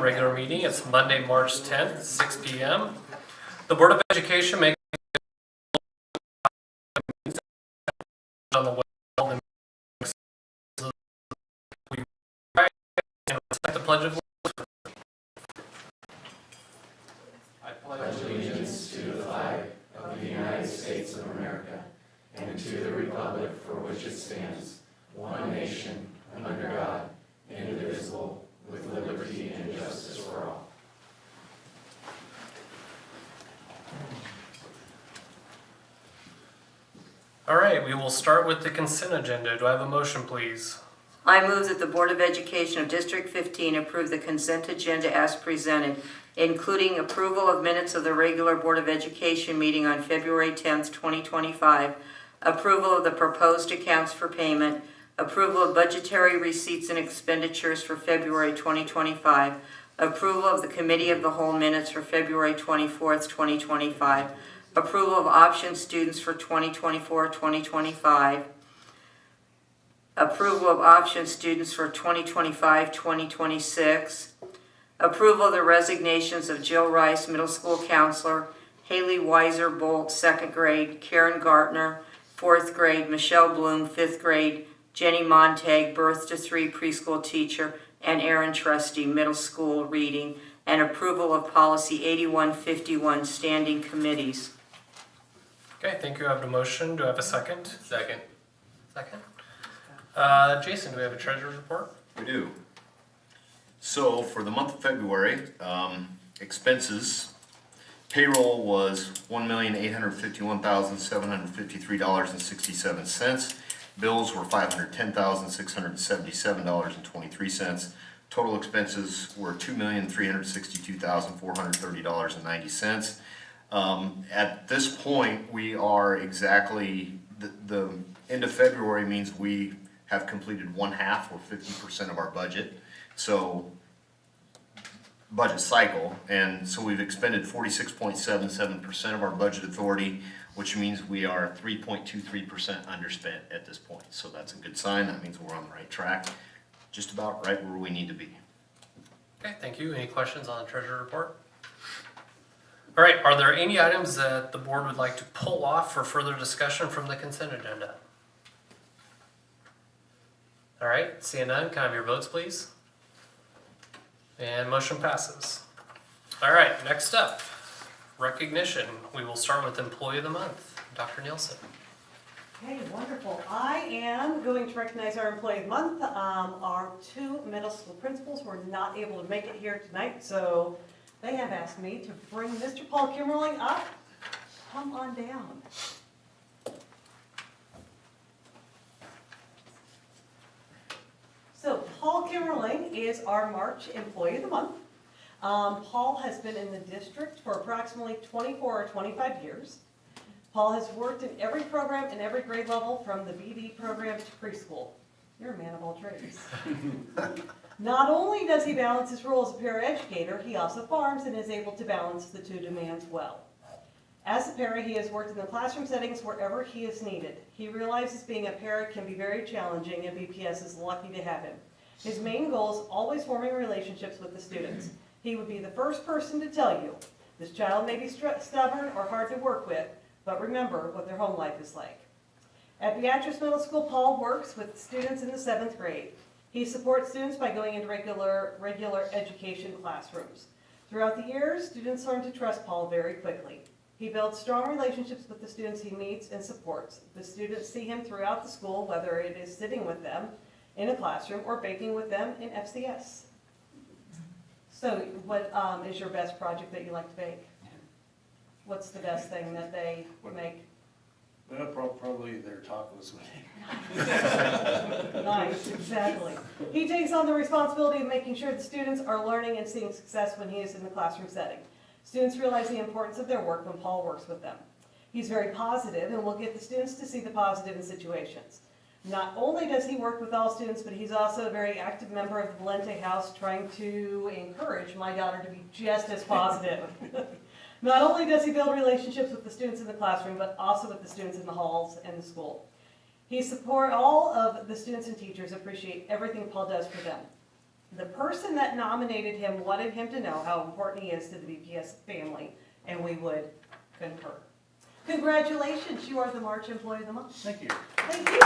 regular meeting. It's Monday, March 10th, 6 p.m. The Board of Education may on the web and recite the Pledge of I pledge allegiance to the flag of the United States of America and to the republic for which it stands, one nation, under God, indivisible, with liberty and justice for all. All right, we will start with the consent agenda. Do I have a motion, please? I move that the Board of Education of District 15 approve the consent agenda as presented, including approval of minutes of the regular Board of Education meeting on February 10th, 2025, approval of the proposed accounts for payment, approval of budgetary receipts and expenditures for February 2025, approval of the Committee of the Whole minutes for February 24th, 2025, approval of option students for 2024-2025, approval of option students for 2025-2026, approval of the resignations of Jill Rice, middle school counselor, Haley Weiser Bolt, 2nd grade, Karen Gartner, 4th grade, Michelle Bloom, 5th grade, Jenny Montag, birth to 3 preschool teacher, and Aaron Trusty, middle school reading, and approval of policy 8151 standing committees. Okay, thank you. I have a motion. Do I have a second? Second. Second. Jason, do we have a treasurer's report? We do. So for the month of February, expenses, payroll was $1,851,753.67. Bills were $510,677.23. Total expenses were $2,362,430.90. At this point, we are exactly, the end of February means we have completed 1/2 or 50% of our budget. So budget cycle, and so we've expended 46.77% of our budget authority, which means we are 3.23% underspent at this point. So that's a good sign. That means we're on the right track, just about right where we need to be. Okay, thank you. Any questions on the treasurer report? All right, are there any items that the board would like to pull off for further discussion from the consent agenda? All right, seeing none, can I have your votes, please? And motion passes. All right, next up, recognition. We will start with Employee of the Month, Dr. Nielsen. Okay, wonderful. I am going to recognize our Employee of the Month. Our 2 middle school principals were not able to make it here tonight, so they have asked me to bring Mr. Paul Kimmerling up. Come on down. So Paul Kimmerling is our March Employee of the Month. Paul has been in the district for approximately 24 or 25 years. Paul has worked in every program and every grade level from the BD program to preschool. You're a man of all trades. Not only does he balance his role as a paraeducator, he also farms and is able to balance the 2 demands well. As a para, he has worked in the classroom settings wherever he is needed. He realizes being a para can be very challenging, and BPS is lucky to have him. His main goal is always forming relationships with the students. He would be the first person to tell you, this child may be stubborn or hard to work with, but remember what their home life is like. At Beatrice Middle School, Paul works with students in the 7th grade. He supports students by going into regular education classrooms. Throughout the years, students learn to trust Paul very quickly. He builds strong relationships with the students he meets and supports. The students see him throughout the school, whether it is sitting with them in a classroom or baking with them in FCS. So what is your best project that you like to bake? What's the best thing that they make? Well, probably their tacos. Nice, exactly. He takes on the responsibility of making sure the students are learning and seeing success when he is in the classroom setting. Students realize the importance of their work when Paul works with them. He's very positive and will get the students to see the positive in situations. Not only does he work with all students, but he's also a very active member of the Valente House, trying to encourage my daughter to be just as positive. Not only does he build relationships with the students in the classroom, but also with the students in the halls and the school. He supports all of the students and teachers, appreciate everything Paul does for them. The person that nominated him wanted him to know how important he is to the BPS family, and we would concur. Congratulations, you are the March Employee of the Month. Thank you. Thank you.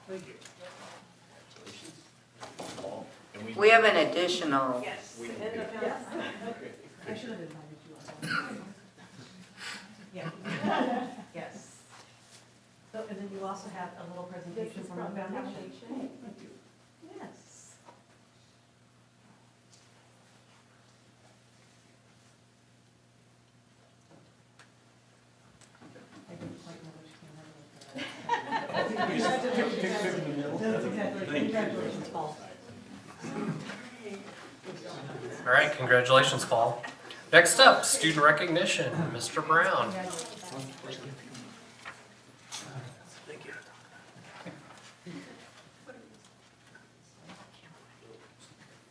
Thank you. We have an additional, Yes. We can And do the- it. yes. Okay. I should have invited you all. Yeah. Yes. So, and then you also have a little presentation from the foundation. Yes. I didn't quite know which camera to look at. That's exactly, congratulations, Paul. All right, congratulations, Paul. Next up, student recognition, Mr. Brown.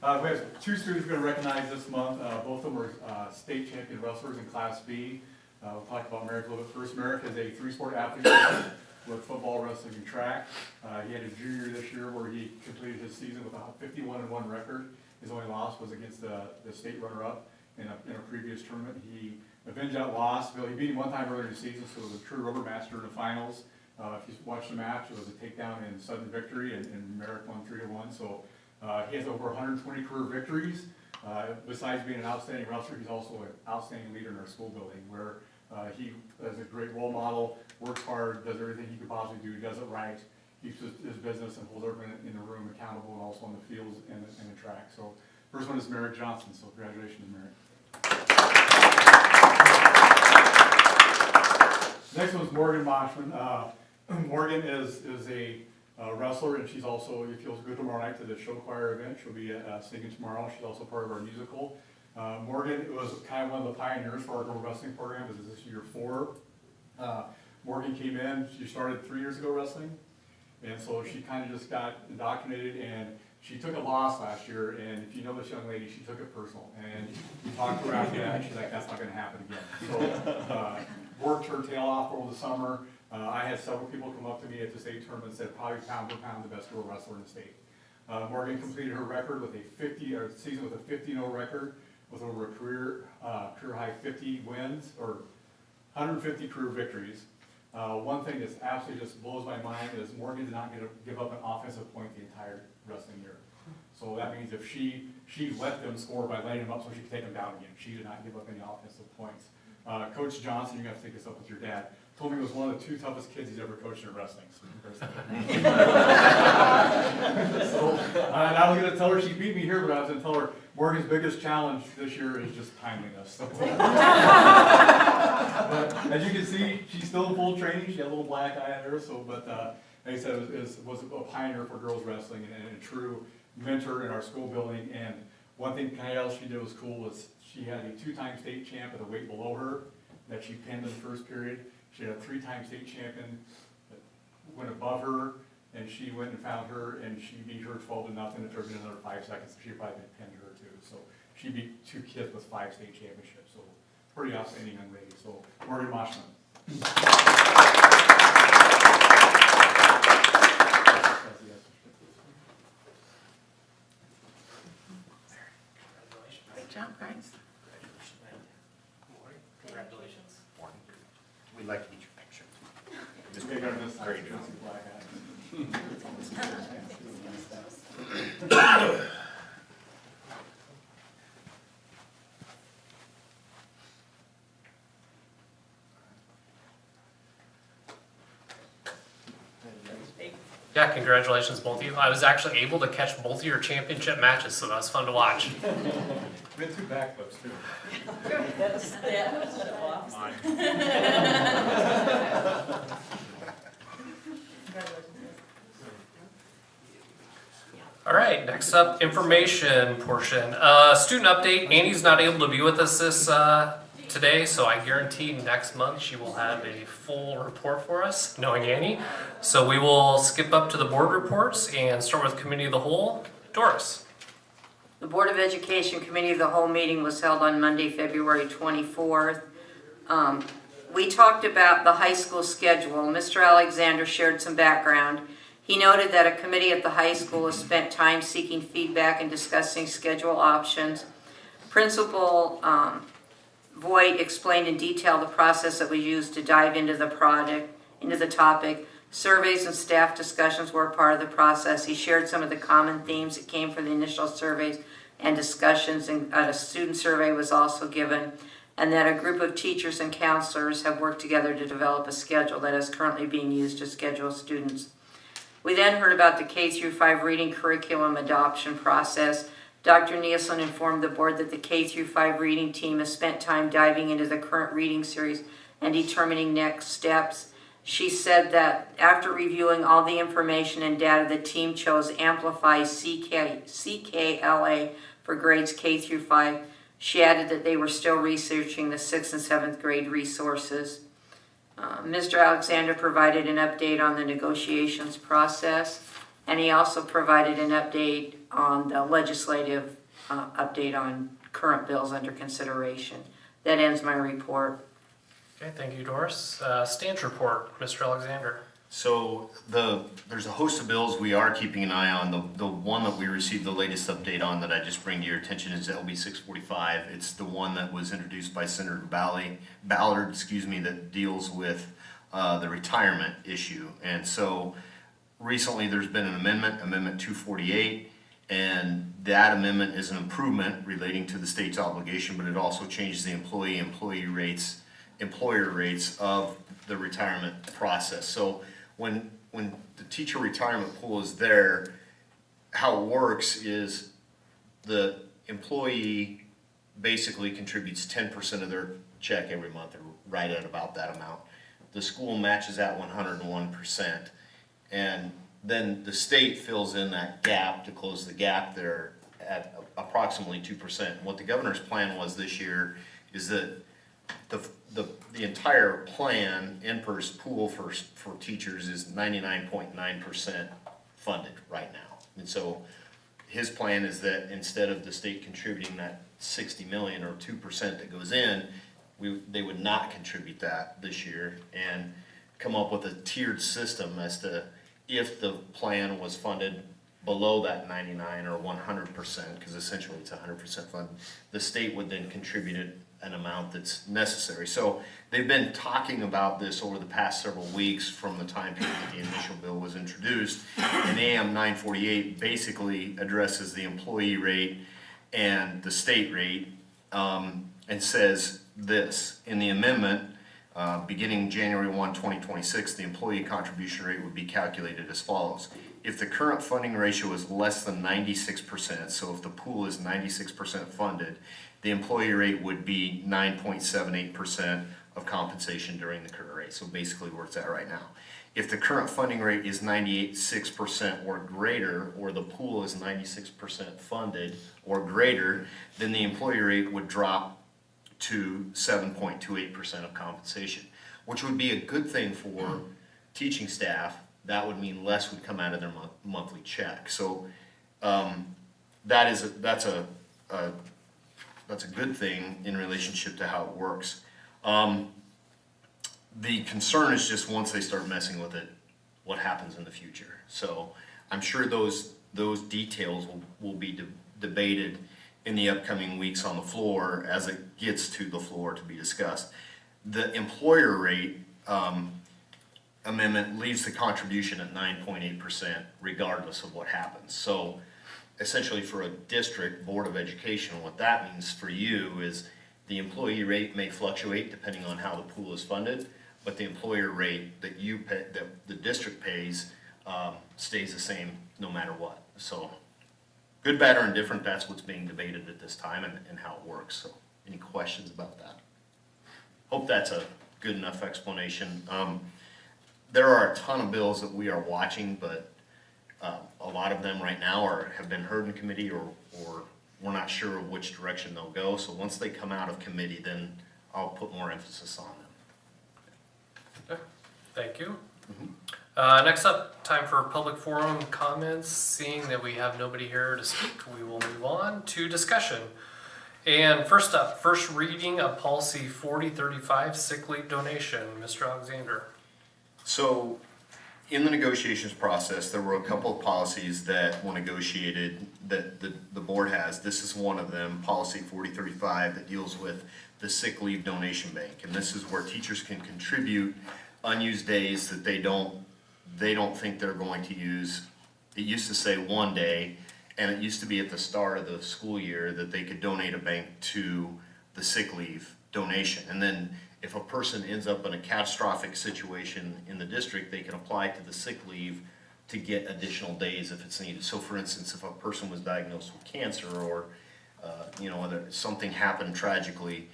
We have two students we're going to recognize this month. Both of them are state champion wrestlers in Class B. We'll talk about Merrick a little bit first. Merrick is a three-sport athlete with football, wrestling, and track. He had a junior this year where he completed his season with a 51-1 record. His only loss was against the state runner-up in a previous tournament. He avenged that loss. He beat him one time earlier in the season, so it was a true rubber match during the finals. If you watched the match, it was a takedown and sudden victory, and Merrick won 3-1. So he has over 120 career victories. Besides being an outstanding wrestler, he's also an outstanding leader in our school building, where he is a great role model, works hard, does everything he could possibly do, does it right, keeps his business and holds everyone in the room accountable, and also on the fields and the track. So first one is Merrick Johnson, so congratulations, Merrick. Next one is Morgan Moshman. Morgan is a wrestler, and she's also, it feels good tomorrow night to the show choir event. She'll be singing tomorrow. She's also part of our musical. Morgan was kind of one of the pioneers for our girl wrestling program. This is year 4. Morgan came in, she started 3 years ago wrestling, and so she kind of just got indoctrinated, and she took a loss last year, and if you know this young lady, she took it personal, and you talked to her after that, and she's like, that's not gonna happen again. So, worked her tail off over the summer. I had several people come up to me at the state tournament and said, probably pound for pound the best girl wrestler in the state. Morgan completed her record with a season with a 50-0 record, with over a career high 50 wins, or 150 career victories. One thing that's absolutely just blows my mind is Morgan did not give up an offensive point the entire wrestling year. So that means if she let them score by laying them up so she could take them down again. She did not give up any offensive points. Coach Johnson, you have to take this up with your dad, told me he was one of the 2 toughest kids he's ever coached in wrestling. So I was going to tell her she beat me here, but I was going to tell her Morgan's biggest challenge this year is just timeliness. But as you can see, she's still in full training. She had a little black eye on her, but like I said, was a pioneer for girls wrestling and a true mentor in our school building. And one thing else she did was cool was she had a 2-time state champ at a weight below her that she pinned in the first period. She had a 3-time state champion that went above her, and she went and found her, and she beat her 12-0. It took another 5 seconds. She probably pinned her too. So she beat 2 kids with 5 state championships. So pretty outstanding young lady. So Morgan Moshman. great job, guys. Congratulations. We'd like to get your picture. Just make our this Great job. black Yeah, congratulations, both of you. I was actually able to catch both of your championship matches, so that was fun to watch. We had 2 backflips too. All right, next up, information portion. Student update, Annie's not able to be with us this today, so I guarantee next month she will have a full report for us, knowing Annie. So we will skip up to the board reports and start with Committee of the Whole. Doris. The Board of Education Committee of the Whole meeting was held on Monday, February 24th. we talked about the high school schedule. Mr. Alexander shared some background. He noted that a committee at the high school has spent time seeking feedback and discussing schedule options. Principal Voigt explained in detail the process that was used to dive into the topic. Surveys and staff discussions were a part of the process. He shared some of the common themes that came from the initial surveys and discussions, and a student survey was also given, and that a group of teachers and counselors have worked together to develop a schedule that is currently being used to schedule students. We then heard about the K-5 reading curriculum adoption process. Dr. Nielsen informed the board that the K-5 reading team has spent time diving into the current reading series and determining next steps. She said that after reviewing all the information and data, the team chose Amplify CKLA for grades K-5. She added that they were still researching the 6th and 7th grade resources. Mr. Alexander provided an update on the negotiations process, and he also provided an update on the legislative update on current bills under consideration. That ends my report. Okay, thank you, Doris. Stance report, Mr. Alexander. So there's a host of bills we are keeping an eye on. The one that we received the latest update on that I just bring to your attention is LB 645. It's the one that was introduced by Senator Ballard, that deals with the retirement issue. And so recently there's been an amendment, Amendment 248, and that amendment is an improvement relating to the state's obligation, but it also changes the employer rates of the retirement process. So when the teacher retirement pool is there, how it works is the employee basically contributes 10% of their check every month, or right at about that amount. The school matches at 101%, and then the state fills in that gap to close the gap there at approximately 2%. What the governor's plan was this year is that the entire plan, NPERS pool for teachers is 99.9% funded right now. And so his plan is that instead of the state contributing that 60 million or 2% that goes in, they would not contribute that this year and come up with a tiered system as to if the plan was funded below that 99 or 100%, because essentially it's 100% funded, the state would then contribute an amount that's necessary. So they've been talking about this over the past several weeks from the time period that the initial bill was introduced. And AM 948 basically addresses the employee rate and the state rate, and says this: in the amendment, beginning January 1, 2026, the employee contribution rate would be calculated as follows. If the current funding ratio is less than 96%, so if the pool is 96% funded, the employee rate would be 9.78% of compensation during the current rate. So basically where it's at right now. If the current funding rate is 96% or greater, or the pool is 96% funded or greater, then the employee rate would drop to 7.28% of compensation, which would be a good thing for teaching staff. That would mean less would come out of their monthly check. So that's a good thing in relationship to how it works. The concern is just once they start messing with it, what happens in the future. So I'm sure those details will be debated in the upcoming weeks on the floor as it gets to the floor to be discussed. The employer rate amendment leaves the contribution at 9.8% regardless of what happens. So essentially for a district board of education, what that means for you is the employee rate may fluctuate depending on how the pool is funded, but the employer rate that you pay, that the district pays, stays the same no matter what. So good, bad, or indifferent, that's what's being debated at this time and how it works. So any questions about that? Hope that's a good enough explanation. There are a ton of bills that we are watching, but a lot of them right now have been heard in committee or we're not sure which direction they'll go. So once they come out of committee, then I'll put more emphasis on them. Okay, thank you. Next up, time for public forum comments. Seeing that we have nobody here to speak, we will move on to discussion. And first up, first reading of policy 4035, sick leave donation. Mr. Alexander. So, in the negotiations process, there were a couple of policies that were negotiated that the board has. This is one of them, policy 4035, that deals with the sick leave donation bank. And this is where teachers can contribute unused days that they don't think they're going to use. It used to say 1 day, and it used to be at the start of the school year that they could donate a bank to the sick leave donation. And then if a person ends up in a catastrophic situation in the district, they can apply to the sick leave to get additional days if it's needed. So for instance, if a person was diagnosed with cancer or, something happened tragically,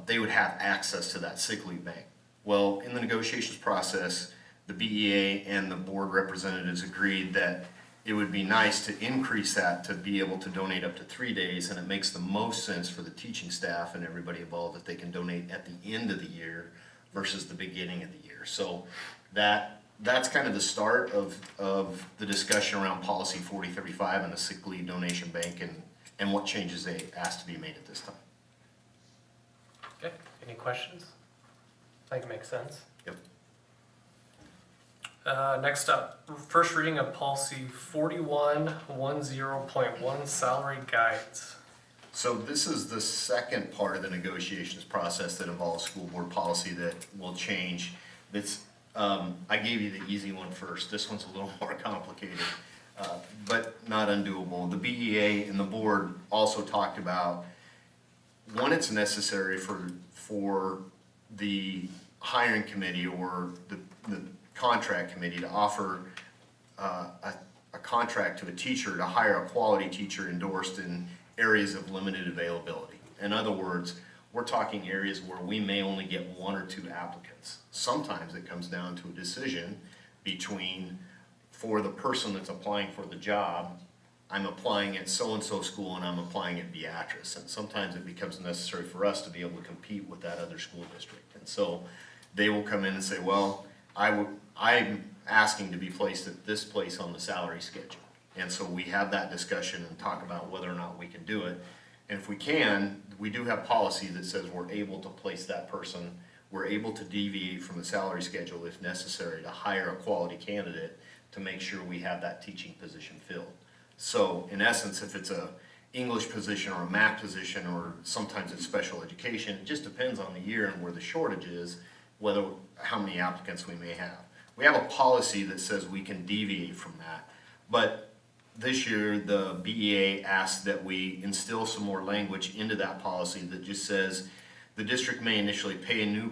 they would have access to that sick leave bank. Well, in the negotiations process, the BEA and the board representatives agreed that it would be nice to increase that to be able to donate up to 3 days, and it makes the most sense for the teaching staff and everybody involved that they can donate at the end of the year versus the beginning of the year. So that's kind of the start of the discussion around policy 4035 and the sick leave donation bank and what changes they asked to be made at this time. Okay, any questions? I think it makes sense. Yep. Next up, first reading of policy 4110.1, salary guides. So this is the second part of the negotiations process that involves school board policy that will change. I gave you the easy one first. This one's a little more complicated, but not undoable. The BEA and the board also talked about when it's necessary for the hiring committee or the contract committee to offer a contract to a teacher to hire a quality teacher endorsed in areas of limited availability. In other words, we're talking areas where we may only get 1 or 2 applicants. Sometimes it comes down to a decision between, for the person that's applying for the job, I'm applying at so-and-so school and I'm applying at Beatrice. And sometimes it becomes necessary for us to be able to compete with that other school district. And so they will come in and say, well, I'm asking to be placed at this place on the salary schedule. And so we have that discussion and talk about whether or not we can do it. And if we can, we do have policy that says we're able to place that person, we're able to deviate from the salary schedule if necessary to hire a quality candidate to make sure we have that teaching position filled. So in essence, if it's a English position or a math position, or sometimes it's special education, it just depends on the year and where the shortage is, how many applicants we may have. We have a policy that says we can deviate from that, but this year the BEA asked that we instill some more language into that policy that just says the district may initially pay a new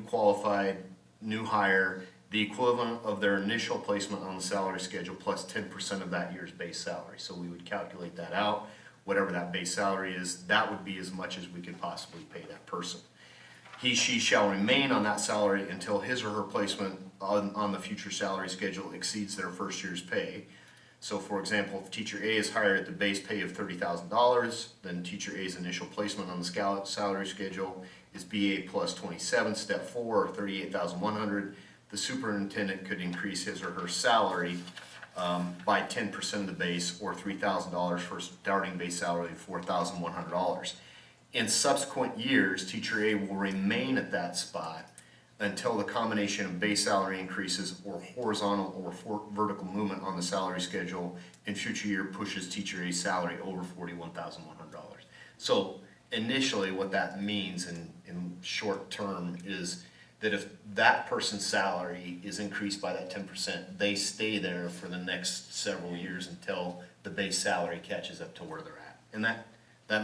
hire the equivalent of their initial placement on the salary schedule plus 10% of that year's base salary. So we would calculate that out, whatever that base salary is, that would be as much as we could possibly pay that person. She shall remain on that salary until his or her placement on the future salary schedule exceeds their first year's pay. So for example, if teacher A is hired at the base pay of $30,000, then teacher A's initial placement on the salary schedule is BA plus 27, step 4, or $38,100. The superintendent could increase his or her salary by 10% of the base, or $3,000 for a starting base salary of $4,100. In subsequent years, teacher A will remain at that spot until the combination of base salary increases or horizontal or vertical movement on the salary schedule in future year pushes teacher A's salary over $41,100. So initially what that means in short term is that if that person's salary is increased by that 10%, they stay there for the next several years until the base salary catches up to where they're at. And that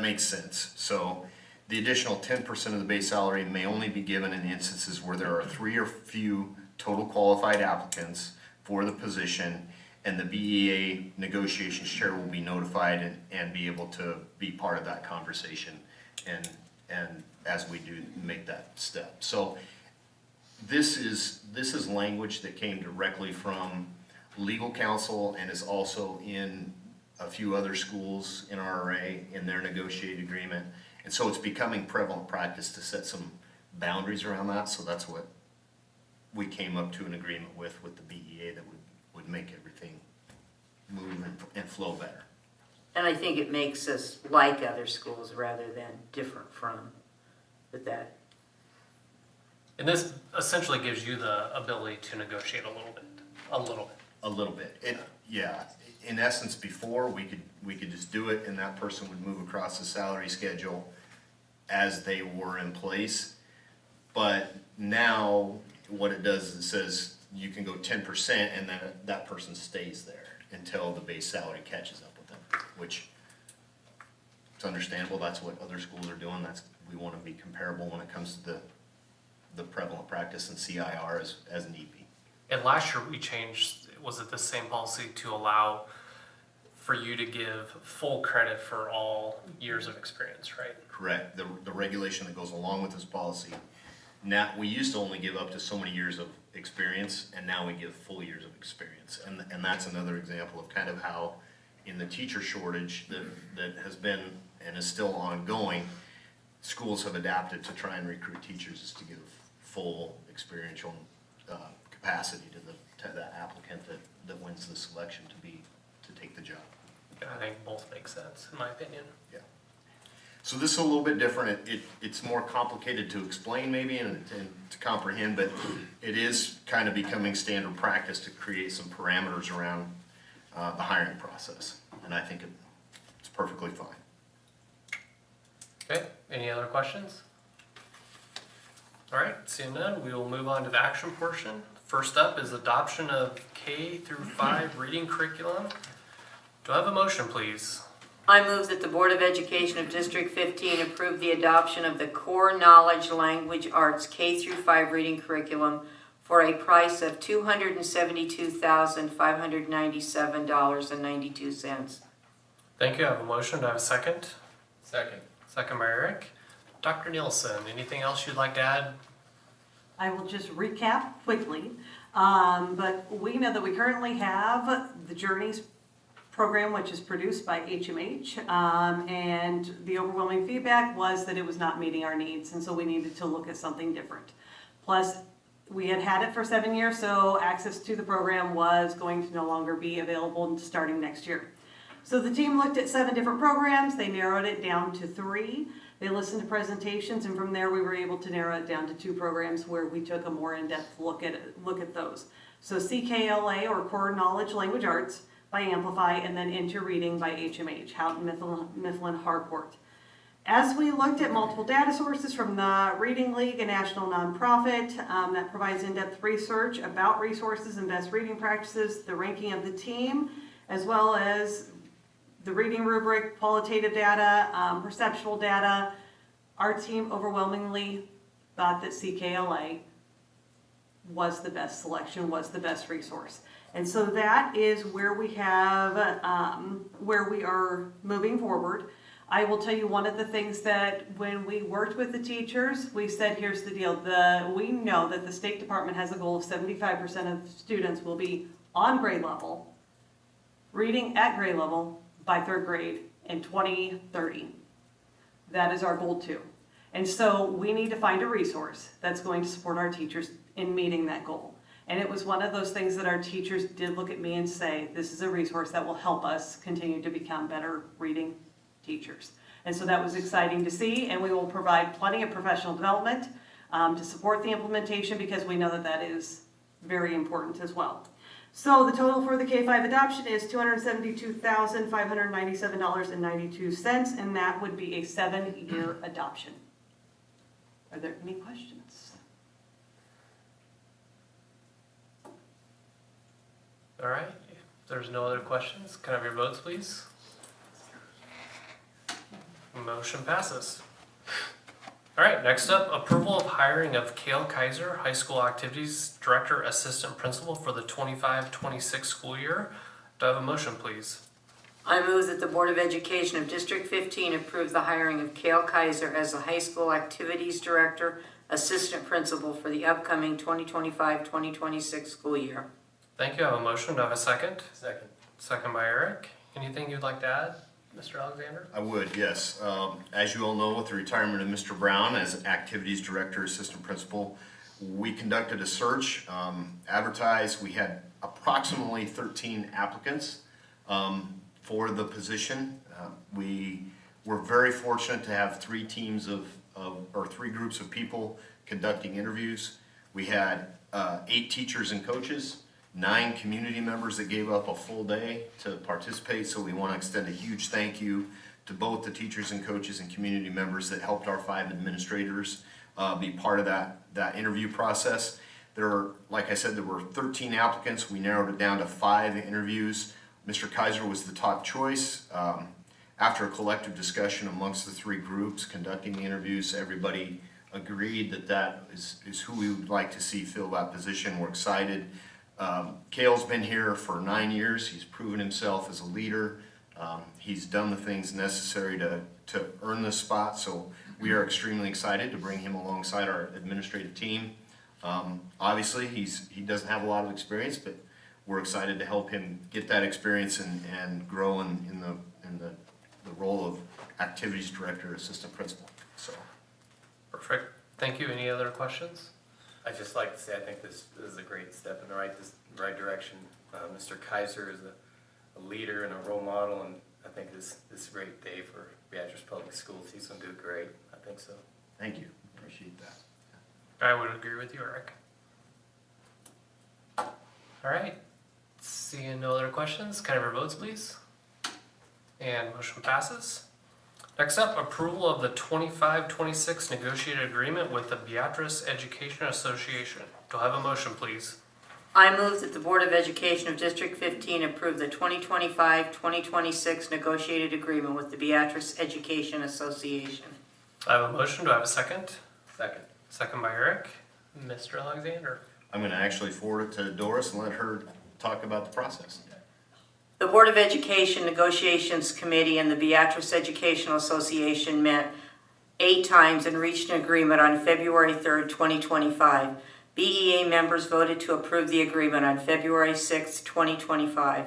makes sense. So the additional 10% of the base salary may only be given in instances where there are 3 or few total qualified applicants for the position, and the BEA negotiations chair will be notified and be able to be part of that conversation and as we do make that step. So this is language that came directly from legal counsel and is also in a few other schools in our array in their negotiated agreement. And so it's becoming prevalent practice to set some boundaries around that. So that's what we came up to an agreement with the BEA that would make everything move and flow better. And I think it makes us like other schools rather than different from, but that, And this essentially gives you the ability to negotiate a little bit. A little bit. Yeah, in essence, before, we could just do it and that person would move across the salary schedule as they were in place. But now, what it does is it says you can go 10% and then that person stays there until the base salary catches up with them, which it's understandable. That's what other schools are doing. We want to be comparable when it comes to the prevalent practice in CIR as need be. And last year we changed, was it the same policy to allow for you to give full credit for all years of experience, right? Correct. The regulation that goes along with this policy, now, we used to only give up to so many years of experience, and now we give full years of experience. And that's another example of kind of how, in the teacher shortage that has been and is still ongoing, schools have adapted to try and recruit teachers is to give full experiential capacity to the applicant that wins the selection to take the job. I think both make sense, in my opinion. Yeah. So this is a little bit different. It's more complicated to explain maybe and to comprehend, but it is kind of becoming standard practice to create some parameters around the hiring process. And I think it's perfectly fine. Okay, any other questions? All right, seeing none, we will move on to the action portion. First up is adoption of K through 5 reading curriculum. Do I have a motion, please? I move that the Board of Education of District 15 approve the adoption of the Core Knowledge Language Arts K through 5 reading curriculum for a price of $272,597.92. Thank you, I have a motion. Do I have a second? Second. Second by Eric. Dr. Nielsen, anything else you'd like to add? I will just recap quickly, but we know that we currently have the Journeys program, which is produced by HMH, and the overwhelming feedback was that it was not meeting our needs, and so we needed to look at something different. Plus, we had it for 7 years, so access to the program was going to no longer be available starting next year. So the team looked at 7 different programs, they narrowed it down to 3. They listened to presentations, and from there we were able to narrow it down to 2 programs where we took a more in-depth look at those. So CKLA, or Core Knowledge Language Arts, by Amplify, and then Into Reading by HMH, Houghton Mifflin Harcourt. As we looked at multiple data sources from the Reading League, a national nonprofit that provides in-depth research about resources and best reading practices, the ranking of the team, as well as the reading rubric, qualitative data, perceptual data, our team overwhelmingly thought that CKLA was the best selection, was the best resource. And so that is where we have, where we are moving forward. I will tell you one of the things that when we worked with the teachers, we said, here's the deal. We know that the State Department has a goal of 75% of students will be on grade level, reading at grade level by 3rd grade in 2030. That is our goal too. And so we need to find a resource that's going to support our teachers in meeting that goal. And it was one of those things that our teachers did look at me and say, this is a resource that will help us continue to become better reading teachers. And so that was exciting to see, and we will provide plenty of professional development to support the implementation, because we know that that is very important as well. So the total for the K-5 adoption is $272,597.92, and that would be a 7-year adoption. Are there any questions? All right, if there's no other questions, can I have your votes, please? Motion passes. All right, next up, approval of hiring of Cale Kaiser, High School Activities Director, Assistant Principal for the 25-26 school year. Do I have a motion, please? I move that the Board of Education of District 15 approve the hiring of Cale Kaiser as the High School Activities Director, Assistant Principal for the upcoming 2025-2026 school year. Thank you, I have a motion. Do I have a second? Second. Second by Eric. Anything you'd like to add, Mr. Alexander? I would, yes. As you all know, with the retirement of Mr. Brown as Activities Director, Assistant Principal, we conducted a search, advertised. We had approximately 13 applicants. for the position. We were very fortunate to have three groups of people conducting interviews. We had 8 teachers and coaches, 9 community members that gave up a full day to participate, so we want to extend a huge thank you to both the teachers and coaches and community members that helped our 5 administrators be part of that interview process. Like I said, there were 13 applicants. We narrowed it down to 5 interviews. Mr. Kaiser was the top choice. After a collective discussion amongst the 3 groups conducting the interviews, everybody agreed that is who we would like to see fill that position. We're excited. Cale's been here for 9 years. He's proven himself as a leader. He's done the things necessary to earn this spot, so we are extremely excited to bring him alongside our administrative team. Obviously, he doesn't have a lot of experience, but we're excited to help him get that experience and grow in the role of activities director, assistant principal. So, Perfect. Thank you. Any other questions? I'd just like to say, I think this is a great step in the right direction. Mr. Kaiser is a leader and a role model, and I think this is a great day for Beatrice Public Schools. He's going to do great. I think so. thank you. Appreciate that. I would agree with you, Eric. All right. Seeing no other questions, can I have your votes, please? And motion passes. Next up, approval of the 25-26 negotiated agreement with the Beatrice Education Association. Do I have a motion, please? I move that the Board of Education of District 15 approve the 2025-2026 negotiated agreement with the Beatrice Education Association. I have a motion. Do I have a second? Second. Second by Eric. Mr. Alexander. I'm going to actually forward it to Doris and let her talk about the process. The Board of Education Negotiations Committee and the Beatrice Educational Association met 8 times and reached an agreement on February 3rd, 2025. BEA members voted to approve the agreement on February 6th, 2025.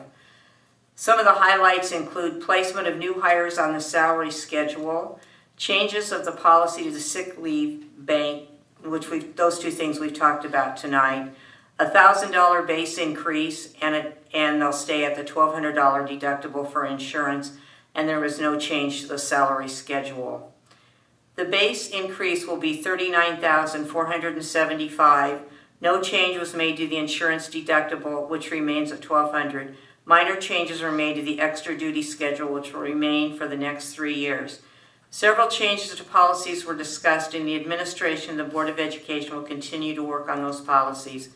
Some of the highlights include placement of new hires on the salary schedule, changes of the policy to the sick leave bank, those 2 things we've talked about tonight, $1,000 base increase, and they'll stay at the $1,200 deductible for insurance, and there was no change to the salary schedule. The base increase will be $39,475. No change was made to the insurance deductible, which remains at $1,200. Minor changes were made to the extra duty schedule, which will remain for the next 3 years. Several changes to policies were discussed, and the administration of the Board of Education will continue to work on those policies.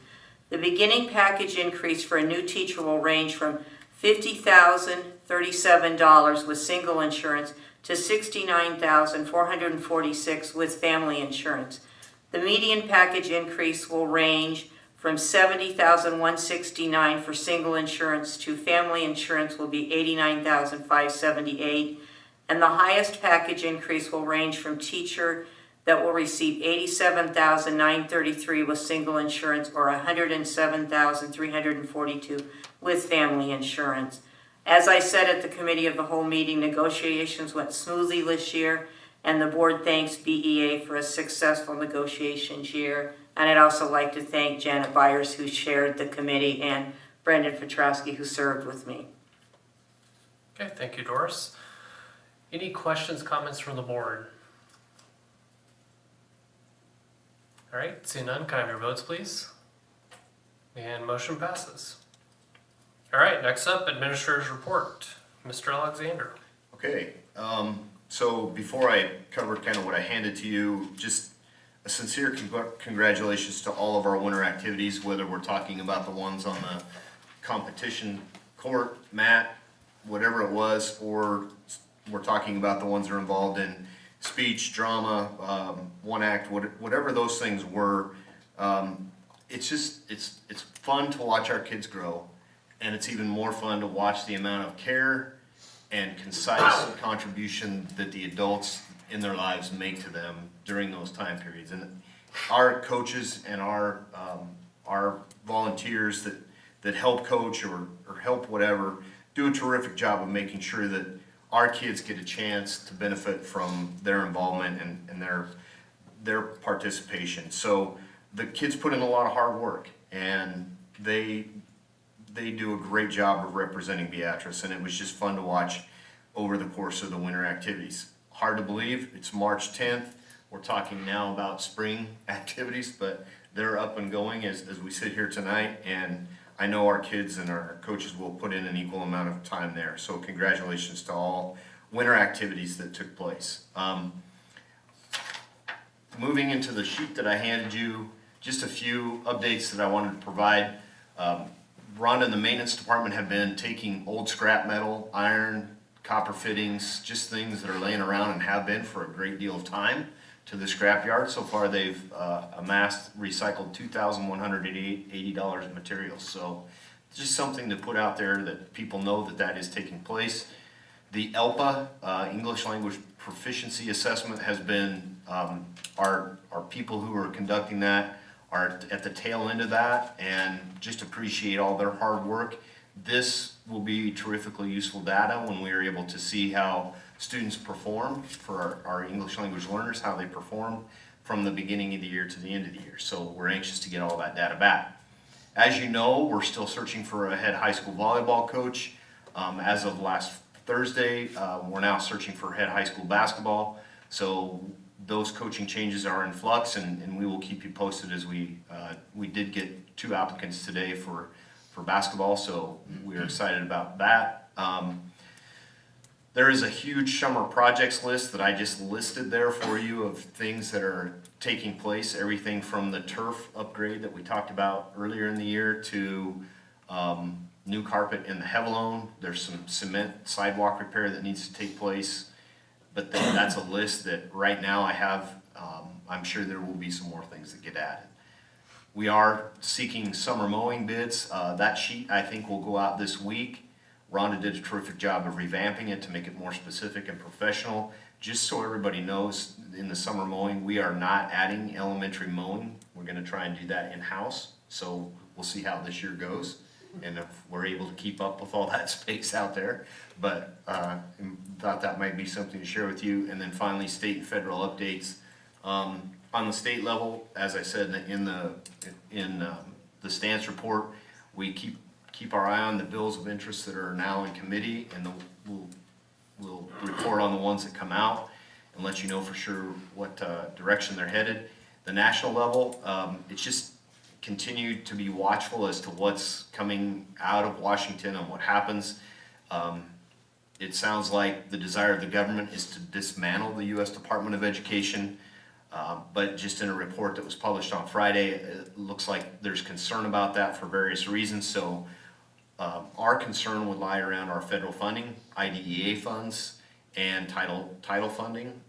The beginning package increase for a new teacher will range from $50,037 with single insurance to $69,446 with family insurance. The median package increase will range from $70,169 for single insurance to family insurance will be $89,578. And the highest package increase will range from teacher that will receive $87,933 with single insurance or $107,342 with family insurance. As I said at the committee of the whole meeting, negotiations went smoothly this year, and the board thanks BEA for a successful negotiations year. And I'd also like to thank Janet Byers, who chaired the committee, and Brendan Petrowski, who served with me. Okay, thank you, Doris. Any questions, comments from the board? All right, seeing none, can I have your votes, please? And motion passes. All right, next up, Administrator's Report. Mr. Alexander. Okay, so before I cover kind of what I handed to you, just a sincere congratulations to all of our winter activities, whether we're talking about the ones on the competition court, mat, whatever it was, or we're talking about the ones that are involved in speech, drama, one act, whatever those things were. It's fun to watch our kids grow, and it's even more fun to watch the amount of care and concise contribution that the adults in their lives make to them during those time periods. And our coaches and our volunteers that help coach or help whatever do a terrific job of making sure that our kids get a chance to benefit from their involvement and their participation. So the kids put in a lot of hard work, and they they do a great job of representing Beatrice, and it was just fun to watch over the course of the winter activities. Hard to believe, it's March 10th. We're talking now about spring activities, but they're up and going as we sit here tonight, and I know our kids and our coaches will put in an equal amount of time there. So congratulations to all winter activities that took place. Moving into the sheet that I handed you, just a few updates that I wanted to provide. Rhonda and the maintenance department have been taking old scrap metal, iron, copper fittings, just things that are laying around and have been for a great deal of time, to the scrap yard. So far, they've recycled $2,180 in materials. So just something to put out there that people know that is taking place. The ELPA, English Language Proficiency Assessment, has been, our people who are conducting that are at the tail end of that, and just appreciate all their hard work. This will be terrifically useful data when we are able to see how students perform for our English language learners, how they perform from the beginning of the year to the end of the year. So we're anxious to get all that data back. As you know, we're still searching for a head high school volleyball coach. As of last Thursday, we're now searching for head high school basketball. So those coaching changes are in flux, and we will keep you posted as we did get 2 applicants today for basketball, so we're excited about that. There is a huge summer projects list that I just listed there for you of things that are taking place, everything from the turf upgrade that we talked about earlier in the year to new carpet in the Hevelone. There's some cement sidewalk repair that needs to take place, but that's a list that right now I have. I'm sure there will be some more things that get added. We are seeking summer mowing bids. That sheet, I think, will go out this week. Rhonda did a terrific job of revamping it to make it more specific and professional. Just so everybody knows, in the summer mowing, we are not adding elementary mowing. We're gonna try and do that in-house. So we'll see how this year goes, and if we're able to keep up with all that space out there. But thought that might be something to share with you. And then finally, state and federal updates. On the state level, as I said in the stance report, we keep our eye on the bills of interest that are now in committee, and we'll report on the ones that come out and let you know for sure what direction they're headed. The national level, it's just continue to be watchful as to what's coming out of Washington and what happens. It sounds like the desire of the government is to dismantle the U.S. Department of Education. But just in a report that was published on Friday, it looks like there's concern about that for various reasons. So our concern would lie around our federal funding, IDEA funds, and title funding,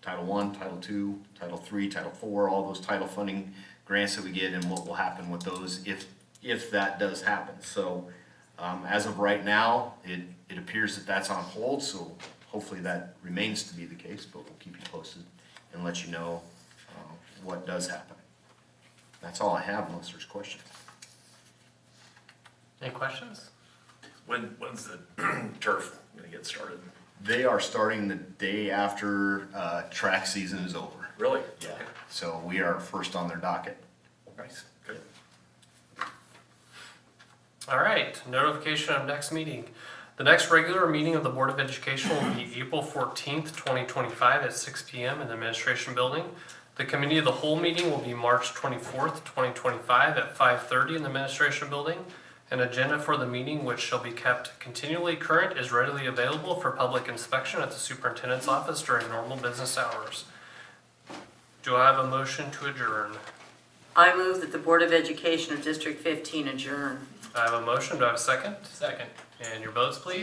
Title I, Title II, Title III, Title IV, all those title funding grants that we get, and what will happen with those if that does happen. So as of right now, it appears that that's on hold, so hopefully that remains to be the case, but we'll keep you posted and let you know what does happen. That's all I have, unless there's questions. Any questions? When's the turf gonna get started? They are starting the day after track season is over. Really? Yeah, so we are first on their docket. Nice, good. All right, notification of next meeting. The next regular meeting of the Board of Education will be April 14th, 2025 at 6 p.m. in the Administration Building. The Committee of the Whole meeting will be March 24th, 2025 at 5:30 in the Administration Building. An agenda for the meeting, which shall be kept continually current, is readily available for public inspection at the Superintendent's office during normal business hours. Do I have a motion to adjourn? I move that the Board of Education of District 15 adjourn. I have a motion. Do I have a second? Second. And your votes, please.